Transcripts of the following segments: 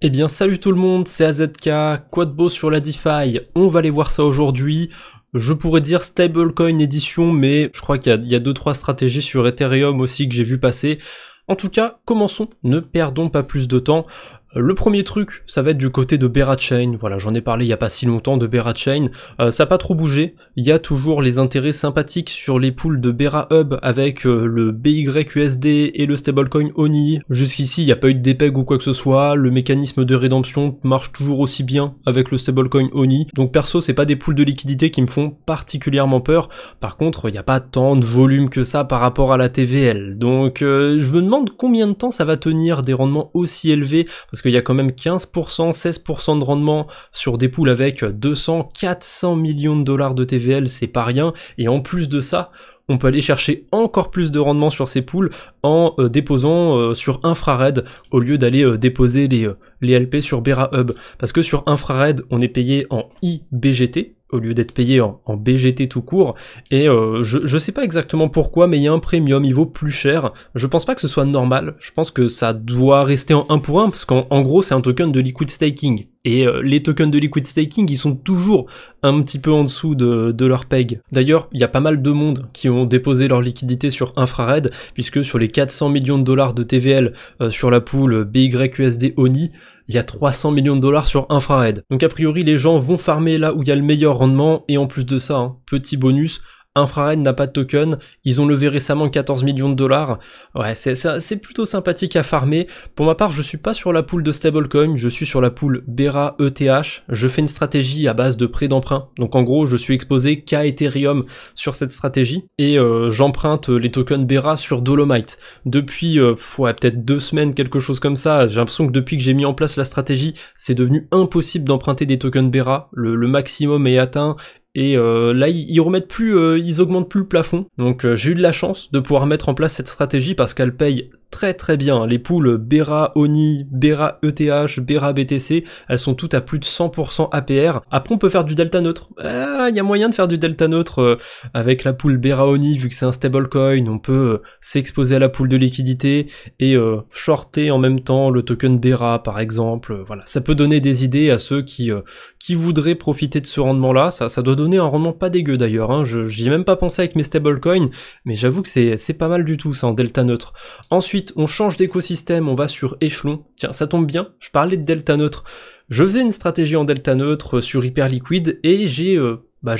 Eh bien salut tout le monde, c'est AZK, quoi de beau sur la DeFi, on va aller voir ça aujourd'hui. Je pourrais dire stablecoin édition, mais je crois qu'il y a 2-3 stratégies sur Ethereum aussi que j'ai vu passer. En tout cas, commençons, ne perdons pas plus de temps. Le premier truc, ça va être du côté de Berachain, voilà, j'en ai parlé il y a pas si longtemps de Berachain, ça n'a pas trop bougé, il y a toujours les intérêts sympathiques sur les pools de BeraHub avec le BYUSD et le stablecoin ONI, jusqu'ici il n'y a pas eu de dépeg ou quoi que ce soit, le mécanisme de rédemption marche toujours aussi bien avec le stablecoin ONI, donc perso c'est pas des pools de liquidité qui me font particulièrement peur, par contre il n'y a pas tant de volume que ça par rapport à la TVL, donc je me demande combien de temps ça va tenir des rendements aussi élevés, parce qu'il y a quand même 15%, 16% de rendement sur des pools avec 200, 400 millions de dollars de TVL, c'est pas rien, et en plus de ça, on peut aller chercher encore plus de rendement sur ces pools en déposant sur Infrared au lieu d'aller déposer les LP sur BeraHub, parce que sur Infrared, on est payé en IBGT, au lieu d'être payé en BGT tout court, et je sais pas exactement pourquoi, mais il y a un premium, il vaut plus cher, je pense pas que ce soit normal, je pense que ça doit rester en 1 pour 1, parce qu'en gros c'est un token de liquid staking, et les tokens de liquid staking, ils sont toujours un petit peu en dessous de leur peg. D'ailleurs, il y a pas mal de monde qui ont déposé leur liquidité sur Infrared, puisque sur les 400 millions de dollars de TVL sur la pool BYUSD ONI, il y a 300 millions de dollars sur Infrared. Donc a priori, les gens vont farmer là où il y a le meilleur rendement, et en plus de ça, petit bonus, Infrared n'a pas de token, ils ont levé récemment 14 millions de dollars, ouais c'est plutôt sympathique à farmer. Pour ma part je suis pas sur la pool de stablecoin, je suis sur la pool Bera ETH, je fais une stratégie à base de prêt d'emprunt, donc en gros je suis exposé qu'à Ethereum sur cette stratégie, et j'emprunte les tokens Bera sur Dolomite. Depuis peut-être 2 semaines, quelque chose comme ça, j'ai l'impression que depuis que j'ai mis en place la stratégie, c'est devenu impossible d'emprunter des tokens Bera, le maximum est atteint, et là ils remettent plus, ils augmentent plus le plafond, donc j'ai eu de la chance de pouvoir mettre en place cette stratégie parce qu'elle paye très bien. Les pools Bera ONI, Bera ETH, Bera BTC, elles sont toutes à plus de 100% APR. Après on peut faire du delta neutre, il y a moyen de faire du delta neutre avec la pool Bera ONI, vu que c'est un stablecoin, on peut s'exposer à la pool de liquidité et shorter en même temps le token Bera par exemple, voilà, ça peut donner des idées à ceux qui voudraient profiter de ce rendement là, ça doit donner un rendement pas dégueu d'ailleurs, hein. J'y ai même pas pensé avec mes stablecoins, mais j'avoue que c'est pas mal du tout ça en delta neutre. Ensuite on change d'écosystème, on va sur Échelon. Tiens, ça tombe bien, je parlais de delta neutre. Je faisais une stratégie en delta neutre sur Hyperliquid et j'ai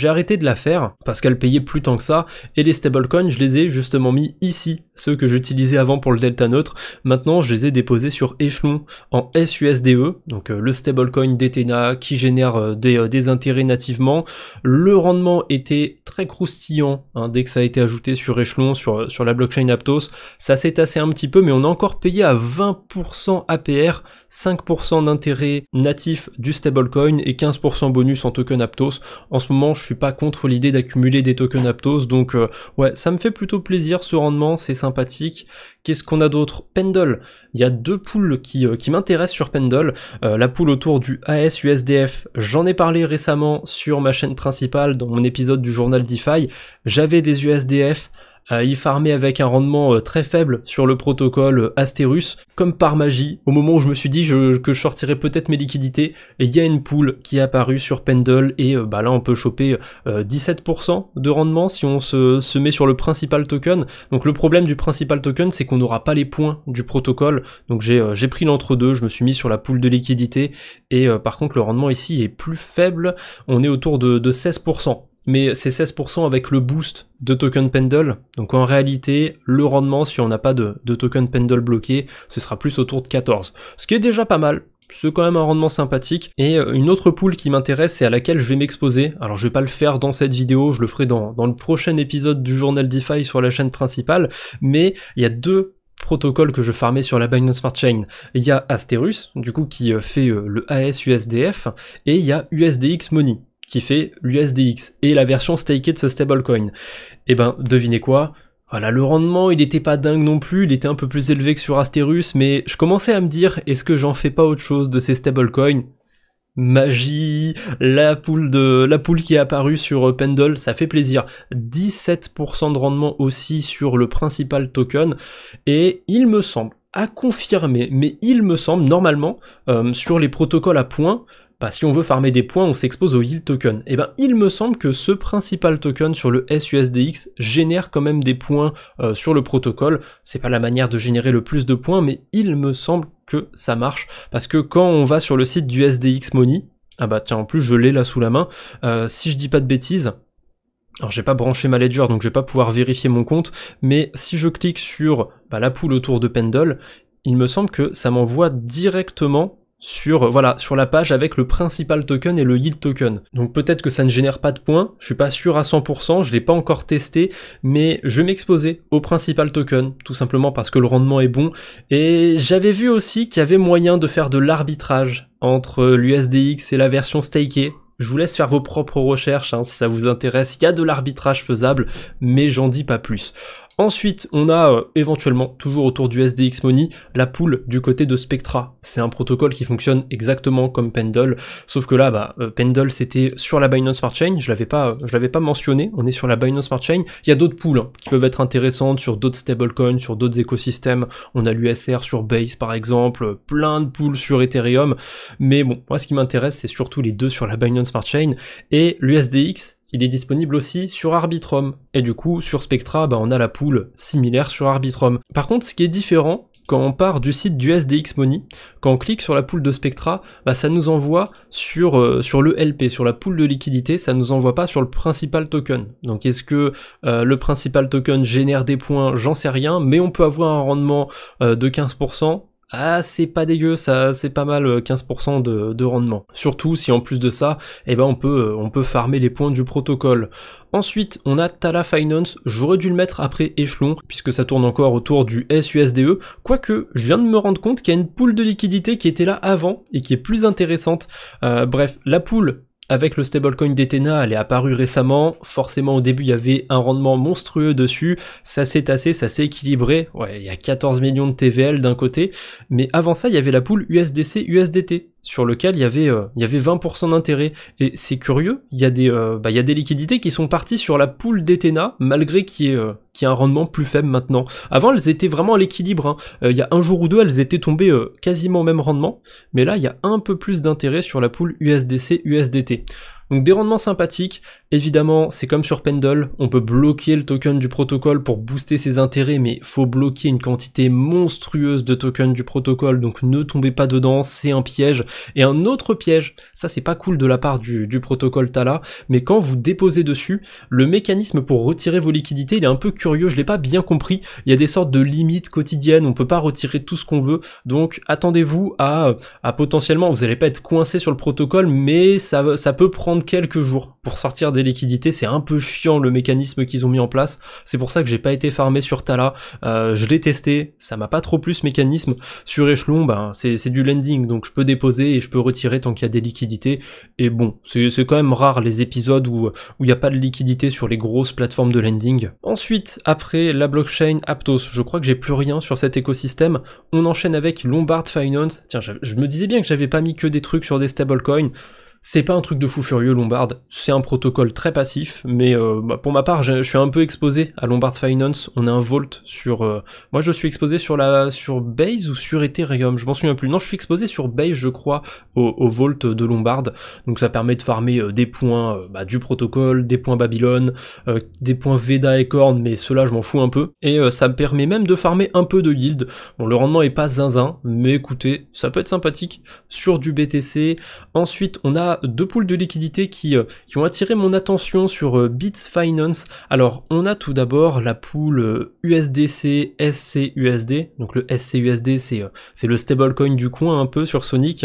arrêté de la faire parce qu'elle payait plus tant que ça, et les stablecoins je les ai justement mis ici, ceux que j'utilisais avant pour le delta neutre. Maintenant je les ai déposés sur Échelon en SUSDE, donc le stablecoin d'Ethena qui génère des intérêts nativement. Le rendement était très croustillant dès que ça a été ajouté sur Échelon, sur la blockchain Aptos. Ça s'est tassé un petit peu, mais on a encore payé à 20% APR, 5% d'intérêt natif du stablecoin et 15% bonus en token Aptos. En ce moment je suis pas contre l'idée d'accumuler des tokens Aptos, donc ouais, ça me fait plutôt plaisir ce rendement, c'est sympathique. Qu'est-ce qu'on a d'autre? Pendle, il y a 2 pools qui m'intéressent sur Pendle, la pool autour du ASUSDF, j'en ai parlé récemment sur ma chaîne principale dans mon épisode du journal DeFi, j'avais des USDF, il farmait avec un rendement très faible sur le protocole Asterus, comme par magie, au moment où je me suis dit que je sortirais peut-être mes liquidités, et il y a une pool qui est apparue sur Pendle, et là on peut choper 17% de rendement si on se met sur le principal token. Donc le problème du principal token, c'est qu'on n'aura pas les points du protocole, donc j'ai pris l'entre-deux, je me suis mis sur la pool de liquidité, et par contre le rendement ici est plus faible, on est autour de 16%. Mais c'est 16% avec le boost de token Pendle, donc en réalité, le rendement, si on n'a pas de token Pendle bloqué, ce sera plus autour de 14. Ce qui est déjà pas mal, c'est quand même un rendement sympathique. Et une autre pool qui m'intéresse et à laquelle je vais m'exposer, alors je vais pas le faire dans cette vidéo, je le ferai dans le prochain épisode du journal DeFi sur la chaîne principale, mais il y a 2 protocoles que je farmais sur la Binance Smart Chain. Il y a Asterus, du coup qui fait le ASUSDF, et il y a USDX Money, qui fait l'USDX, et la version staked de ce stablecoin. Et ben, devinez quoi? Voilà, le rendement, il était pas dingue non plus, il était un peu plus élevé que sur Asterus, mais je commençais à me dire, est-ce que j'en fais pas autre chose de ces stablecoins? Magie, la pool qui est apparue sur Pendle, ça fait plaisir. 17% de rendement aussi sur le principal token, et il me semble à confirmer, mais il me semble, normalement, sur les protocoles à points, bah, si on veut farmer des points, on s'expose au yield token. Et ben, il me semble que ce principal token sur le SUSDX génère quand même des points sur le protocole. C'est pas la manière de générer le plus de points, mais il me semble que ça marche, parce que quand on va sur le site du SDX Money, ah bah tiens, en plus je l'ai là sous la main, si je dis pas de bêtises, alors j'ai pas branché ma ledger donc je vais pas pouvoir vérifier mon compte, mais si je clique sur la pool autour de Pendle, il me semble que ça m'envoie directement sur la page avec le principal token et le yield token. Donc peut-être que ça ne génère pas de points, je suis pas sûr à 100%, je l'ai pas encore testé, mais je vais m'exposer au principal token, tout simplement parce que le rendement est bon, et j'avais vu aussi qu'il y avait moyen de faire de l'arbitrage entre l'USDX et la version stakée. Je vous laisse faire vos propres recherches si ça vous intéresse, il y a de l'arbitrage faisable, mais j'en dis pas plus. Ensuite, on a éventuellement, toujours autour du SDX Money, la pool du côté de Spectra. C'est un protocole qui fonctionne exactement comme Pendle, sauf que là, Pendle c'était sur la Binance Smart Chain, je l'avais pas mentionné, on est sur la Binance Smart Chain. Il y a d'autres pools qui peuvent être intéressantes sur d'autres stablecoins, sur d'autres écosystèmes. On a l'USR sur Base par exemple, plein de pools sur Ethereum, mais bon, moi ce qui m'intéresse c'est surtout les deux sur la Binance Smart Chain, et l'USDX, il est disponible aussi sur Arbitrum, et du coup sur Spectra on a la pool similaire sur Arbitrum. Par contre ce qui est différent, quand on part du site du SDX Money, quand on clique sur la pool de Spectra, ça nous envoie sur le LP, sur la pool de liquidité, ça nous envoie pas sur le principal token. Donc est-ce que le principal token génère des points? J'en sais rien, mais on peut avoir un rendement de 15%. Ah, c'est pas dégueu, ça, c'est pas mal, 15% de rendement. Surtout si en plus de ça, on peut farmer les points du protocole. Ensuite, on a Tala Finance, j'aurais dû le mettre après Échelon, puisque ça tourne encore autour du SUSDE, quoique je viens de me rendre compte qu'il y a une pool de liquidité qui était là avant, et qui est plus intéressante. Bref, la pool avec le stablecoin d'Ethena, elle est apparue récemment, forcément au début il y avait un rendement monstrueux dessus, ça s'est tassé, ça s'est équilibré, ouais il y a 14 millions de TVL d'un côté, mais avant ça il y avait la pool USDC-USDT, sur lequel il y avait 20% d'intérêt, et c'est curieux, il y a des liquidités qui sont parties sur la pool d'Ethena, malgré qu'il y ait un rendement plus faible maintenant. Avant elles étaient vraiment à l'équilibre, il y a un jour ou deux elles étaient tombées quasiment au même rendement, mais là il y a un peu plus d'intérêt sur la pool USDC-USDT. Donc des rendements sympathiques, évidemment c'est comme sur Pendle, on peut bloquer le token du protocole pour booster ses intérêts, mais faut bloquer une quantité monstrueuse de tokens du protocole, donc ne tombez pas dedans, c'est un piège. Et un autre piège, ça c'est pas cool de la part du protocole Tala, mais quand vous déposez dessus, le mécanisme pour retirer vos liquidités il est un peu curieux, je l'ai pas bien compris, il y a des sortes de limites quotidiennes, on peut pas retirer tout ce qu'on veut, donc attendez-vous à potentiellement, vous allez pas être coincé sur le protocole, mais ça peut prendre quelques jours pour sortir des liquidités, c'est un peu chiant le mécanisme qu'ils ont mis en place, c'est pour ça que j'ai pas été farmé sur Tala, je l'ai testé, ça m'a pas trop plu ce mécanisme. Sur Échelon, c'est du lending, donc je peux déposer et je peux retirer tant qu'il y a des liquidités, et bon, c'est quand même rare les épisodes où il n'y a pas de liquidité sur les grosses plateformes de lending. Ensuite, après la blockchain Aptos, je crois que j'ai plus rien sur cet écosystème, on enchaîne avec Lombard Finance. Tiens, je me disais bien que j'avais pas mis que des trucs sur des stablecoins. C'est pas un truc de fou furieux Lombard, c'est un protocole très passif, mais pour ma part je suis un peu exposé à Lombard Finance, on a un vault sur... moi je suis exposé sur Base ou sur Ethereum, je m'en souviens plus, non je suis exposé sur Base je crois, au vault de Lombard, donc ça permet de farmer des points du protocole, des points Babylone, des points Veda et Korn, mais ceux-là je m'en fous un peu, et ça me permet même de farmer un peu de yield. Bon le rendement est pas zinzin, mais écoutez, ça peut être sympathique sur du BTC. Ensuite on a deux pools de liquidités qui ont attiré mon attention sur Bits Finance. Alors on a tout d'abord la pool USDC SCUSD, donc le SCUSD c'est le stablecoin du coin un peu sur Sonic,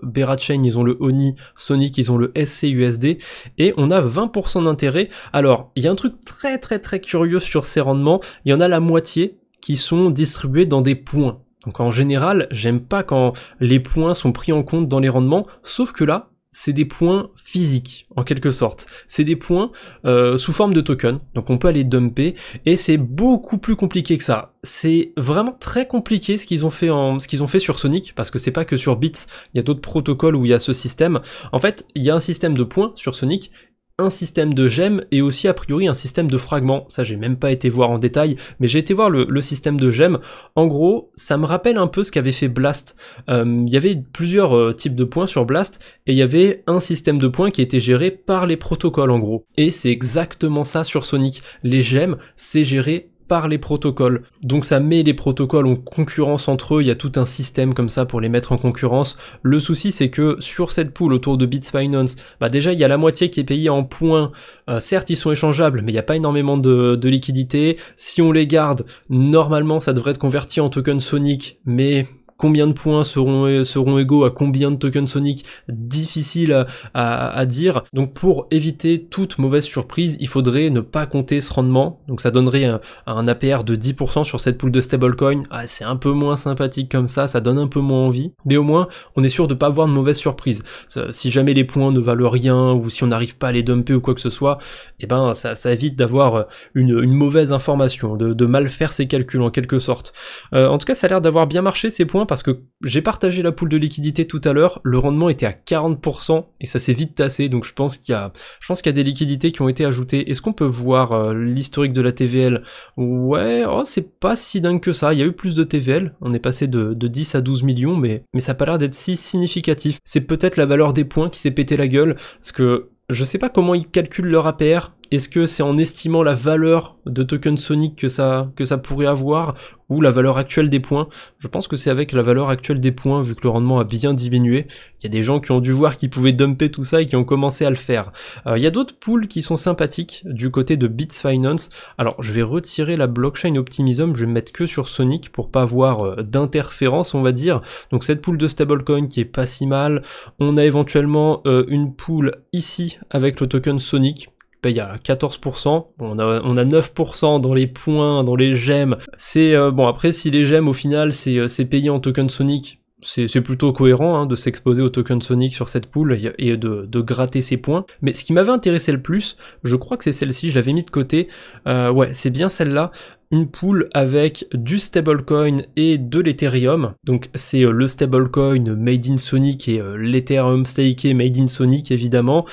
Berachain ils ont le ONI, Sonic ils ont le SCUSD, et on a 20% d'intérêt. Alors il y a un truc très très très curieux sur ces rendements, il y en a la moitié qui sont distribués dans des points. Donc en général, j'aime pas quand les points sont pris en compte dans les rendements, sauf que là, c'est des points physiques, en quelque sorte. C'est des points sous forme de token, donc on peut aller dumper, et c'est beaucoup plus compliqué que ça. C'est vraiment très compliqué ce qu'ils ont fait sur Sonic, parce que c'est pas que sur Bits, il y a d'autres protocoles où il y a ce système. En fait, il y a un système de points sur Sonic, un système de gemmes et aussi a priori un système de fragments. Ça j'ai même pas été voir en détail, mais j'ai été voir le système de gemmes. En gros, ça me rappelle un peu ce qu'avait fait Blast. Il y avait plusieurs types de points sur Blast, et il y avait un système de points qui était géré par les protocoles en gros. Et c'est exactement ça sur Sonic. Les gemmes, c'est géré par les protocoles. Donc ça met les protocoles en concurrence entre eux, il y a tout un système comme ça pour les mettre en concurrence. Le souci c'est que sur cette pool autour de Bits Finance, bah déjà il y a la moitié qui est payée en points, certes ils sont échangeables mais il n'y a pas énormément de liquidité. Si on les garde, normalement ça devrait être converti en token Sonic, mais combien de points seront égaux à combien de tokens Sonic, difficile à dire. Donc pour éviter toute mauvaise surprise, il faudrait ne pas compter ce rendement. Donc ça donnerait un APR de 10% sur cette pool de stablecoin. Ah, c'est un peu moins sympathique comme ça donne un peu moins envie. Mais au moins, on est sûr de pas avoir de mauvaise surprise. Si jamais les points ne valent rien, ou si on n'arrive pas à les dumper ou quoi que ce soit, eh ben ça évite d'avoir une mauvaise information, de mal faire ses calculs en quelque sorte. En tout cas, ça a l'air d'avoir bien marché ces points, parce que j'ai partagé la pool de liquidité tout à l'heure, le rendement était à 40% et ça s'est vite tassé, donc je pense qu'il y a des liquidités qui ont été ajoutées. Est-ce qu'on peut voir l'historique de la TVL? Ouais, oh, c'est pas si dingue que ça, il y a eu plus de TVL, on est passé de 10 à 12 millions, mais ça a pas l'air d'être si significatif. C'est peut-être la valeur des points qui s'est pété la gueule, parce que je sais pas comment ils calculent leur APR. Est-ce que c'est en estimant la valeur de token Sonic que ça pourrait avoir, ou la valeur actuelle des points? Je pense que c'est avec la valeur actuelle des points, vu que le rendement a bien diminué. Il y a des gens qui ont dû voir qu'ils pouvaient dumper tout ça et qui ont commencé à le faire. Il y a d'autres pools qui sont sympathiques du côté de Bits Finance. Alors je vais retirer la blockchain optimism, je vais me mettre que sur Sonic pour pas avoir d'interférence, on va dire. Donc cette pool de stablecoin qui est pas si mal. On a éventuellement une pool ici avec le token Sonic, paye à 14%, on a 9% dans les points, dans les gemmes. C'est bon, après si les gemmes au final c'est payé en token Sonic, c'est plutôt cohérent de s'exposer au token Sonic sur cette pool et de gratter ses points. Mais ce qui m'avait intéressé le plus, je crois que c'est celle-ci, je l'avais mis de côté, ouais c'est bien celle-là. Une pool avec du stablecoin et de l'Ethereum. Donc c'est le stablecoin made in Sonic et l'Ethereum staké made in Sonic évidemment.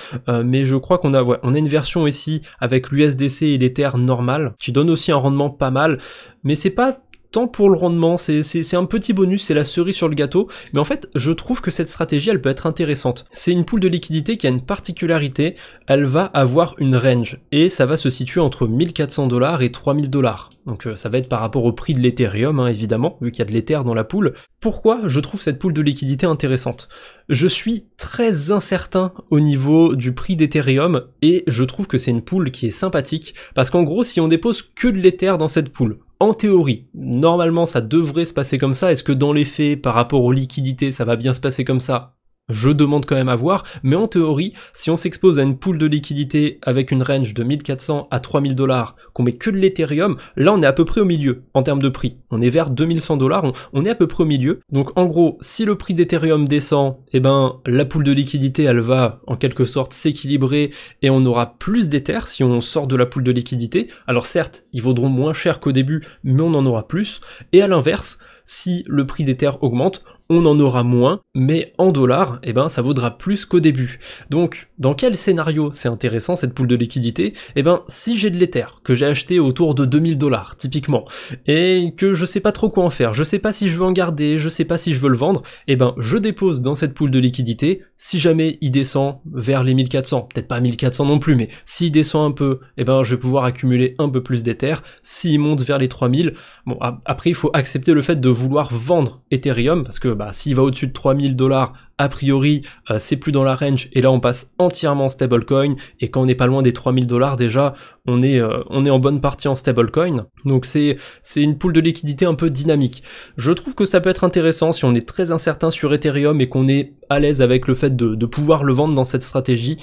Mais je crois qu'on a une version ici avec l'USDC et l'Ether normal, qui donne aussi un rendement pas mal. Mais c'est pas tant pour le rendement, c'est un petit bonus, c'est la cerise sur le gâteau, mais en fait je trouve que cette stratégie elle peut être intéressante. C'est une pool de liquidité qui a une particularité, elle va avoir une range, et ça va se situer entre 1400$ et 3000$. Donc ça va être par rapport au prix de l'Ethereum, évidemment, vu qu'il y a de l'Ether dans la pool. Pourquoi je trouve cette pool de liquidité intéressante? Je suis très incertain au niveau du prix d'Ethereum, et je trouve que c'est une pool qui est sympathique, parce qu'en gros si on dépose que de l'Ether dans cette pool, en théorie, normalement ça devrait se passer comme ça. Est-ce que dans les faits, par rapport aux liquidités, ça va bien se passer comme ça? Je demande quand même à voir, mais en théorie, si on s'expose à une pool de liquidité avec une range de 1400 à 3000$, qu'on met que de l'Ethereum, là on est à peu près au milieu, en termes de prix. On est vers 2100$, on est à peu près au milieu. Donc en gros, si le prix d'Ethereum descend, eh ben la pool de liquidité elle va en quelque sorte s'équilibrer et on aura plus d'Ether si on sort de la pool de liquidité. Alors certes, ils vaudront moins cher qu'au début, mais on en aura plus. Et à l'inverse, si le prix d'Ether augmente, on en aura moins, mais en dollars, eh ben ça vaudra plus qu'au début. Donc, dans quel scénario c'est intéressant cette pool de liquidité? Eh ben, si j'ai de l'Ether, que j'ai acheté autour de 2000$, typiquement, et que je sais pas trop quoi en faire, je sais pas si je veux en garder, je sais pas si je veux le vendre, eh ben, je dépose dans cette pool de liquidité. Si jamais il descend vers les 1400, peut-être pas 1400 non plus, mais s'il descend un peu, eh ben, je vais pouvoir accumuler un peu plus d'Ether. S'il monte vers les 3000, bon, après, il faut accepter le fait de vouloir vendre Ethereum, parce que s'il va au-dessus de 3000$, a priori c'est plus dans la range, et là on passe entièrement en stablecoin, et quand on n'est pas loin des 3000$ déjà, on est en bonne partie en stablecoin. Donc c'est une pool de liquidité un peu dynamique. Je trouve que ça peut être intéressant si on est très incertain sur Ethereum et qu'on est à l'aise avec le fait de pouvoir le vendre dans cette stratégie.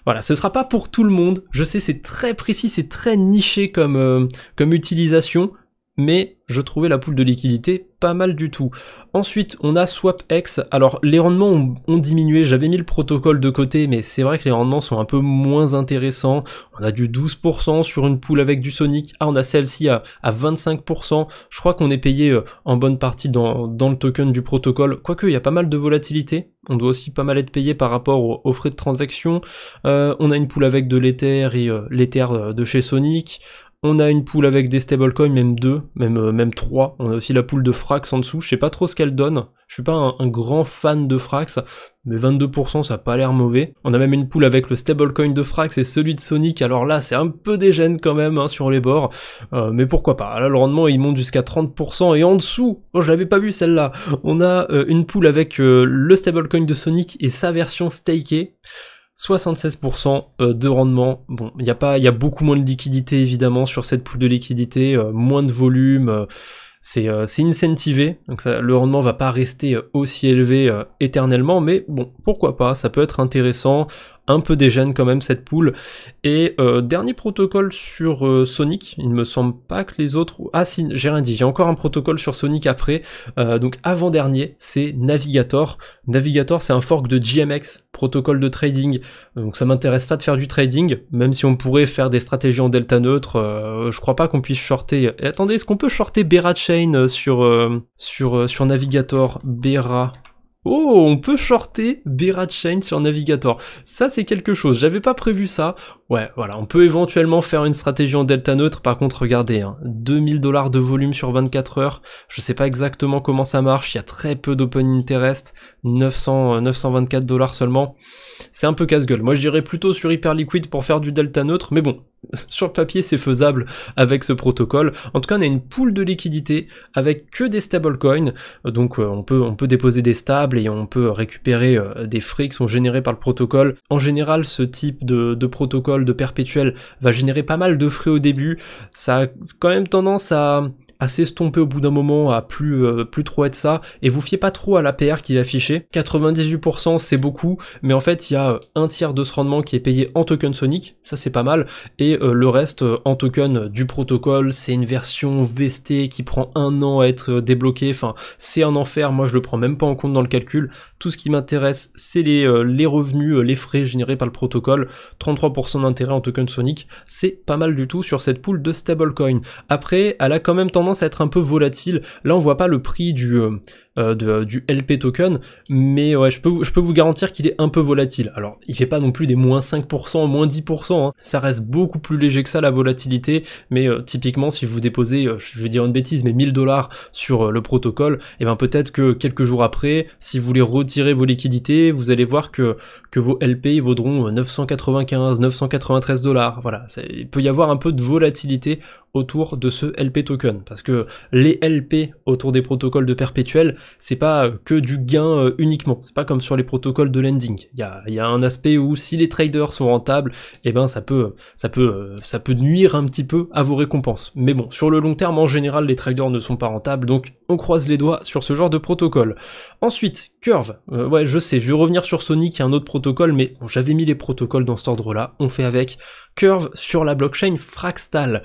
Voilà, ce sera pas pour tout le monde, je sais c'est très précis, c'est très niché comme utilisation, mais je trouvais la pool de liquidité pas mal du tout. Ensuite, on a SwapX. Alors, les rendements ont diminué. J'avais mis le protocole de côté, mais c'est vrai que les rendements sont un peu moins intéressants. On a du 12% sur une pool avec du Sonic. Ah, on a celle-ci à 25%. Je crois qu'on est payé en bonne partie dans le token du protocole. Quoique, il y a pas mal de volatilité. On doit aussi pas mal être payé par rapport aux frais de transaction. On a une pool avec de l'Ether et l'Ether de chez Sonic. On a une pool avec des stablecoins, même 2, même 3. On a aussi la pool de Frax en dessous. Je sais pas trop ce qu'elle donne. Je suis pas un grand fan de Frax, mais 22% ça a pas l'air mauvais. On a même une pool avec le stablecoin de Frax et celui de Sonic. Alors là, c'est un peu dégène quand même hein, sur les bords. Mais pourquoi pas. Là, le rendement, il monte jusqu'à 30%. Et en dessous, oh, je l'avais pas vu celle-là. On a une pool avec le stablecoin de Sonic et sa version stakée. 76% de rendement. Bon, il y a beaucoup moins de liquidité évidemment sur cette pool de liquidité, moins de volume, c'est incentivé, donc le rendement va pas rester aussi élevé éternellement, mais bon, pourquoi pas, ça peut être intéressant. Un peu dégène quand même cette pool. Et dernier protocole sur Sonic, il me semble pas que les autres... Ah si, j'ai rien dit, j'ai encore un protocole sur Sonic après. Donc avant-dernier, c'est Navigator. Navigator, c'est un fork de GMX, protocole de trading. Donc ça m'intéresse pas de faire du trading, même si on pourrait faire des stratégies en delta neutre. Je crois pas qu'on puisse shorter... Et attendez, est-ce qu'on peut shorter Bera Chain sur Navigator? Bera... Oh, on peut shorter Bera Chain sur Navigator. Ça, c'est quelque chose. J'avais pas prévu ça. Ouais, voilà. On peut éventuellement faire une stratégie en delta neutre. Par contre, regardez, hein, 2000$ de volume sur 24 heures. Je sais pas exactement comment ça marche. Il y a très peu d'open interest. 924$ seulement. C'est un peu casse-gueule. Moi, je dirais plutôt sur Hyperliquid pour faire du delta neutre. Mais bon, sur le papier, c'est faisable avec ce protocole. En tout cas, on a une pool de liquidité avec que des stablecoins. Donc, on peut déposer des stables et on peut récupérer des frais qui sont générés par le protocole. En général, ce type de protocole de perpétuel va générer pas mal de frais au début. Ça a quand même tendance à s'estomper au bout d'un moment, à plus trop être ça, et vous fiez pas trop à l'APR qui est affiché. 98% c'est beaucoup, mais en fait il y a un tiers de ce rendement qui est payé en token Sonic, ça c'est pas mal, et le reste en token du protocole. C'est une version VST qui prend 1 an à être débloquée, enfin c'est un enfer, moi je le prends même pas en compte dans le calcul. Tout ce qui m'intéresse c'est les revenus, les frais générés par le protocole. 33% d'intérêt en token Sonic, c'est pas mal du tout sur cette pool de stablecoin. Après, elle a quand même tendance à être un peu volatile. Là on voit pas le prix du LP token, mais ouais, je peux vous garantir qu'il est un peu volatile. Alors il fait pas non plus des moins 5%, moins 10%, hein. Ça reste beaucoup plus léger que ça la volatilité, mais typiquement si vous déposez, je vais dire une bêtise, mais 1000$ sur le protocole, et ben peut-être que quelques jours après, si vous voulez retirer vos liquidités, vous allez voir que vos LP vaudront 995, 993$. Voilà, il peut y avoir un peu de volatilité autour de ce LP token, parce que les LP autour des protocoles de perpétuel, c'est pas que du gain uniquement, c'est pas comme sur les protocoles de lending. Il y a un aspect où si les traders sont rentables, eh ben ça peut nuire un petit peu à vos récompenses. Mais bon, sur le long terme, en général, les traders ne sont pas rentables, donc on croise les doigts sur ce genre de protocole. Ensuite, Curve. Ouais, je sais, je vais revenir sur Sonic, il y a un autre protocole, mais bon, j'avais mis les protocoles dans cet ordre-là, on fait avec. Curve sur la blockchain Fraxtal.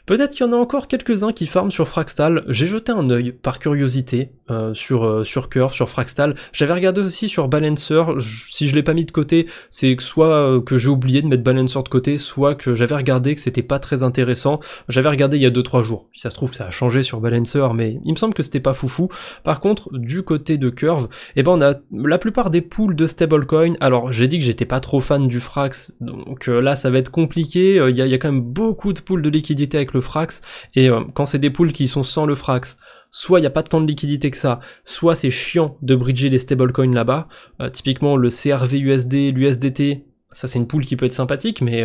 Peut-être qu'il y en a encore quelques-uns qui farment sur Fraxtal. J'ai jeté un œil par curiosité sur Curve, sur Fraxtal. J'avais regardé aussi sur Balancer. Si je l'ai pas mis de côté, c'est soit que j'ai oublié de mettre Balancer de côté, soit que j'avais regardé que c'était pas très intéressant. J'avais regardé il y a 2-3 jours. Si ça se trouve, ça a changé sur Balancer, mais il me semble que c'était pas foufou. Par contre, du côté de Curve, eh ben on a la plupart des pools de stablecoin. Alors, j'ai dit que j'étais pas trop fan du Frax, donc là, ça va être compliqué. Il y a quand même beaucoup de pools de liquidité avec le Frax, et quand c'est des pools qui sont sans le Frax, soit il n'y a pas tant de liquidité que ça, soit c'est chiant de bridger les stablecoins là-bas. Typiquement le CRV-USD, l'USDT, ça c'est une pool qui peut être sympathique, mais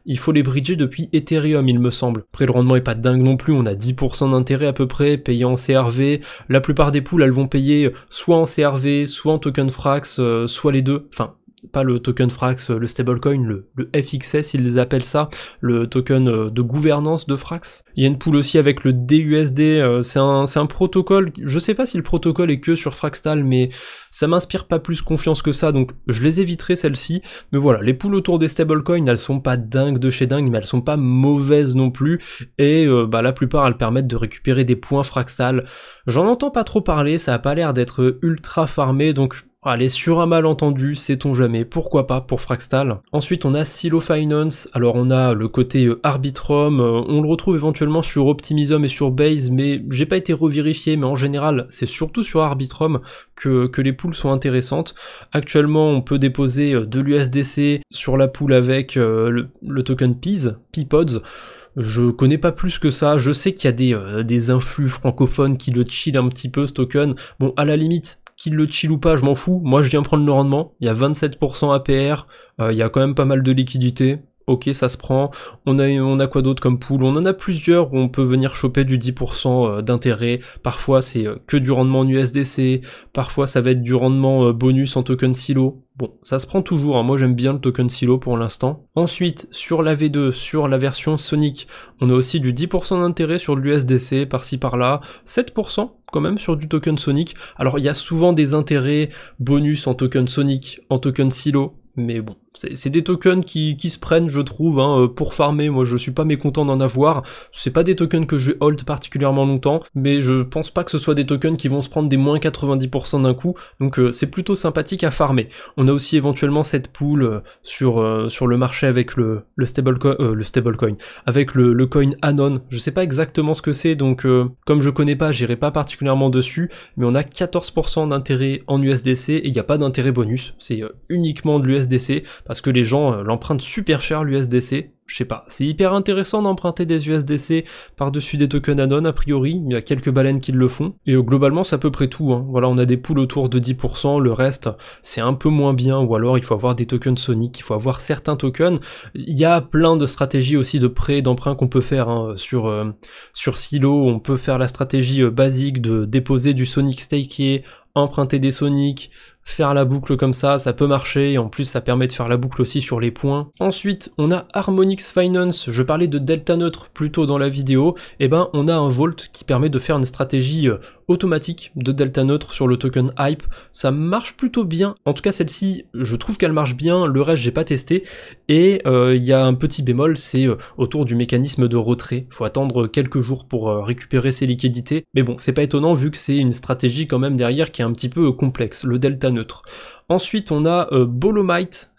il faut les bridger depuis Ethereum il me semble. Après le rendement est pas dingue non plus, on a 10% d'intérêt à peu près, payé en CRV. La plupart des pools elles vont payer soit en CRV, soit en token Frax, soit les deux. Enfin, pas le token Frax, le stablecoin, le FXS ils appellent ça, le token de gouvernance de Frax. Il y a une pool aussi avec le DUSD, c'est un protocole, je sais pas si le protocole est que sur Fraxtal, mais ça m'inspire pas plus confiance que ça, donc je les éviterai celles-ci. Mais voilà, les pools autour des stablecoins, elles sont pas dingues de chez dingue, mais elles sont pas mauvaises non plus, et la plupart elles permettent de récupérer des points Fraxtal. J'en entends pas trop parler, ça a pas l'air d'être ultra farmé, donc allez, sur un malentendu, sait-on jamais, pourquoi pas pour Fraxtal. Ensuite on a Silo Finance, alors on a le côté Arbitrum, on le retrouve éventuellement sur Optimism et sur Base, mais j'ai pas été revérifié, mais en général c'est surtout sur Arbitrum que les pools sont intéressantes. Actuellement on peut déposer de l'USDC sur la pool avec le token P-Pods. Je connais pas plus que ça, je sais qu'il y a des influx francophones qui le chill un petit peu ce token, bon à la limite, qu'il le chill ou pas, je m'en fous, moi je viens prendre le rendement, il y a 27% APR, il y a quand même pas mal de liquidité, ok ça se prend, on a quoi d'autre comme pool, on en a plusieurs où on peut venir choper du 10% d'intérêt, parfois c'est que du rendement en USDC, parfois ça va être du rendement bonus en token silo. Bon, ça se prend toujours, hein. Moi j'aime bien le token silo pour l'instant. Ensuite, sur la V2, sur la version Sonic, on a aussi du 10% d'intérêt sur de l'USDC, par-ci par-là, 7% quand même sur du token Sonic. Alors il y a souvent des intérêts bonus en token Sonic, en token silo, mais bon, c'est des tokens qui se prennent, je trouve, hein, pour farmer. Moi je suis pas mécontent d'en avoir, c'est pas des tokens que je vais hold particulièrement longtemps, mais je pense pas que ce soit des tokens qui vont se prendre des moins 90% d'un coup, donc c'est plutôt sympathique à farmer. On a aussi éventuellement cette pool sur le marché avec le stablecoin, avec le coin Anon. Je sais pas exactement ce que c'est, donc comme je connais pas, j'irai pas particulièrement dessus, mais on a 14% d'intérêt en USDC et il n'y a pas d'intérêt bonus, c'est uniquement de l'USDC, parce que les gens l'empruntent super cher l'USDC. Je sais pas, c'est hyper intéressant d'emprunter des USDC par-dessus des tokens Anon, a priori, il y a quelques baleines qui le font, et globalement c'est à peu près tout, hein. Voilà, on a des pools autour de 10%, le reste c'est un peu moins bien, ou alors il faut avoir des tokens Sonic, il faut avoir certains tokens, il y a plein de stratégies aussi de prêt, d'emprunt qu'on peut faire, hein, sur Silo, on peut faire la stratégie basique de déposer du Sonic staké, emprunter des Sonic, faire la boucle comme ça peut marcher, et en plus ça permet de faire la boucle aussi sur les points. Ensuite, on a Harmonix Finance, je parlais de delta neutre plus tôt dans la vidéo, et ben on a un Vault qui permet de faire une stratégie automatique de delta neutre sur le token Hype, ça marche plutôt bien, en tout cas celle-ci, je trouve qu'elle marche bien, le reste j'ai pas testé, et il y a un petit bémol, c'est autour du mécanisme de retrait, faut attendre quelques jours pour récupérer ses liquidités, mais bon, c'est pas étonnant vu que c'est une stratégie quand même derrière qui est un petit peu complexe, le delta neutre. Ensuite on a Dolomite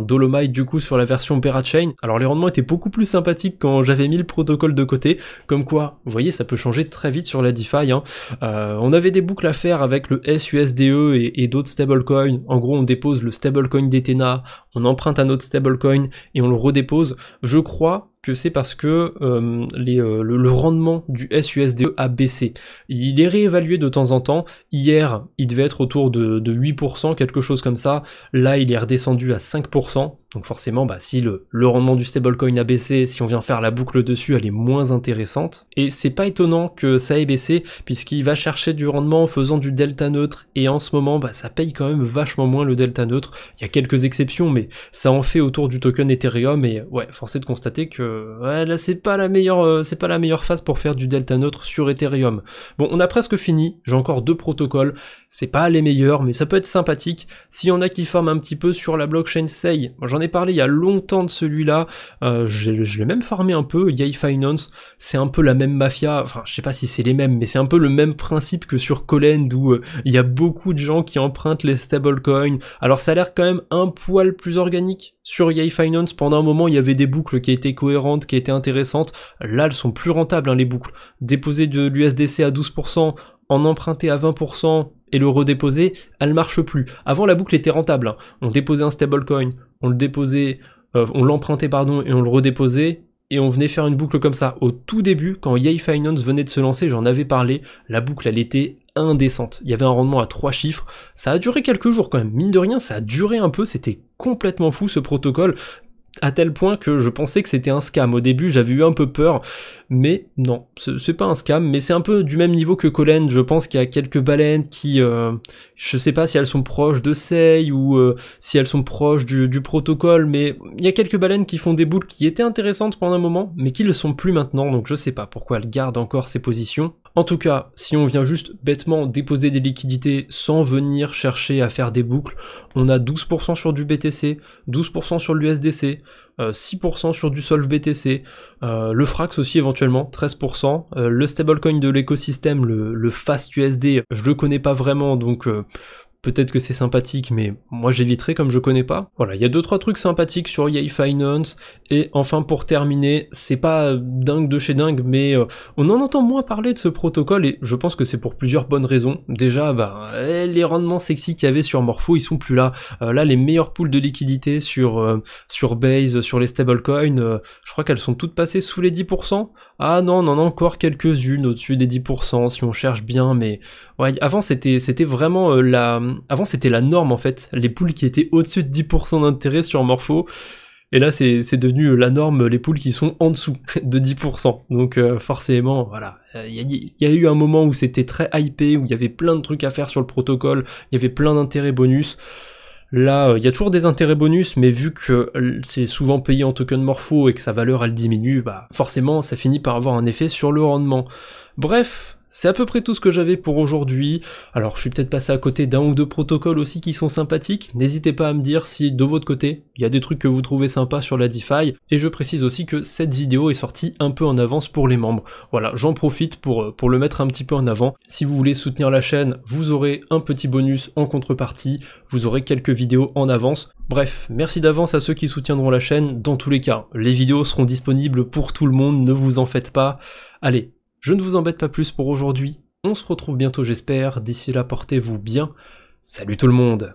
Dolomite du coup sur la version Parachain. Alors les rendements étaient beaucoup plus sympathiques quand j'avais mis le protocole de côté, comme quoi, vous voyez, ça peut changer très vite sur la DeFi, hein. On avait des boucles à faire avec le SUSDE et d'autres stablecoins. En gros on dépose le stablecoin d'Ethena, on emprunte un autre stablecoin et on le redépose. Je crois que c'est parce que le rendement du SUSDE a baissé. Il est réévalué de temps en temps. Hier, il devait être autour de 8%, quelque chose comme ça. Là, il est redescendu à 5%. Donc forcément, si le rendement du stablecoin a baissé, si on vient faire la boucle dessus, elle est moins intéressante. Et c'est pas étonnant que ça ait baissé, puisqu'il va chercher du rendement en faisant du delta neutre, et en ce moment, ça paye quand même vachement moins le delta neutre. Il y a quelques exceptions, mais ça en fait autour du token Ethereum, et ouais, force est de constater que là c'est pas la meilleure phase pour faire du delta neutre sur Ethereum. Bon, on a presque fini, j'ai encore 2 protocoles, c'est pas les meilleurs, mais ça peut être sympathique. S'il y en a qui forment un petit peu sur la blockchain Sei, j'en ai parlé il y a longtemps de celui-là, je l'ai même farmé un peu, Yay Finance, c'est un peu la même mafia, enfin je sais pas si c'est les mêmes, mais c'est un peu le même principe que sur Colend, où il y a beaucoup de gens qui empruntent les stablecoins. Alors ça a l'air quand même un poil plus organique sur Yay Finance. Pendant un moment il y avait des boucles qui étaient cohérentes, qui étaient intéressantes, là elles sont plus rentables, hein, les boucles. Déposer de l'USDC à 12%, en emprunter à 20%, et le redéposer, elle marche plus. Avant la boucle était rentable, hein. On déposait un stablecoin, on l'empruntait et on le redéposait, et on venait faire une boucle comme ça. Au tout début, quand Yay Finance venait de se lancer, j'en avais parlé, la boucle elle était indécente. Il y avait un rendement à 3 chiffres, ça a duré quelques jours quand même, mine de rien ça a duré un peu, c'était complètement fou ce protocole. à tel point que je pensais que c'était un scam. Au début, j'avais eu un peu peur, mais non, c'est pas un scam, mais c'est un peu du même niveau que Collen. Je pense qu'il y a quelques baleines qui, je sais pas si elles sont proches de Sei ou si elles sont proches du protocole, mais il y a quelques baleines qui font des boules qui étaient intéressantes pendant un moment, mais qui le sont plus maintenant, donc je sais pas pourquoi elles gardent encore ces positions. En tout cas, si on vient juste bêtement déposer des liquidités sans venir chercher à faire des boucles, on a 12% sur du BTC, 12% sur l'USDC, 6% sur du Solve BTC, le Frax aussi éventuellement, 13%, le stablecoin de l'écosystème, le Fast USD, je le connais pas vraiment, donc peut-être que c'est sympathique, mais moi j'éviterai comme je connais pas. Voilà, il y a 2-3 trucs sympathiques sur Yay Finance, et enfin pour terminer, c'est pas dingue de chez dingue, mais on en entend moins parler de ce protocole, et je pense que c'est pour plusieurs bonnes raisons. Déjà, les rendements sexy qu'il y avait sur Morpho, ils sont plus là. Là, les meilleures pools de liquidité sur Base, sur les stablecoins, je crois qu'elles sont toutes passées sous les 10%. Ah non, on en a encore quelques-unes au-dessus des 10% si on cherche bien, mais ouais, avant c'était vraiment avant c'était la norme en fait, les poules qui étaient au-dessus de 10% d'intérêt sur Morpho, et là c'est devenu la norme, les poules qui sont en dessous de 10%, donc forcément, voilà, il y a eu un moment où c'était très hypé, où il y avait plein de trucs à faire sur le protocole, il y avait plein d'intérêts bonus. Là, il y a toujours des intérêts bonus, mais vu que c'est souvent payé en token Morpho et que sa valeur elle diminue, forcément ça finit par avoir un effet sur le rendement. Bref, c'est à peu près tout ce que j'avais pour aujourd'hui. Alors je suis peut-être passé à côté d'un ou deux protocoles aussi qui sont sympathiques, n'hésitez pas à me dire si de votre côté, il y a des trucs que vous trouvez sympas sur la DeFi, et je précise aussi que cette vidéo est sortie un peu en avance pour les membres. Voilà, j'en profite pour le mettre un petit peu en avant. Si vous voulez soutenir la chaîne, vous aurez un petit bonus en contrepartie, vous aurez quelques vidéos en avance. Bref, merci d'avance à ceux qui soutiendront la chaîne. Dans tous les cas, les vidéos seront disponibles pour tout le monde, ne vous en faites pas. Allez, je ne vous embête pas plus pour aujourd'hui, on se retrouve bientôt j'espère, d'ici là portez-vous bien, salut tout le monde.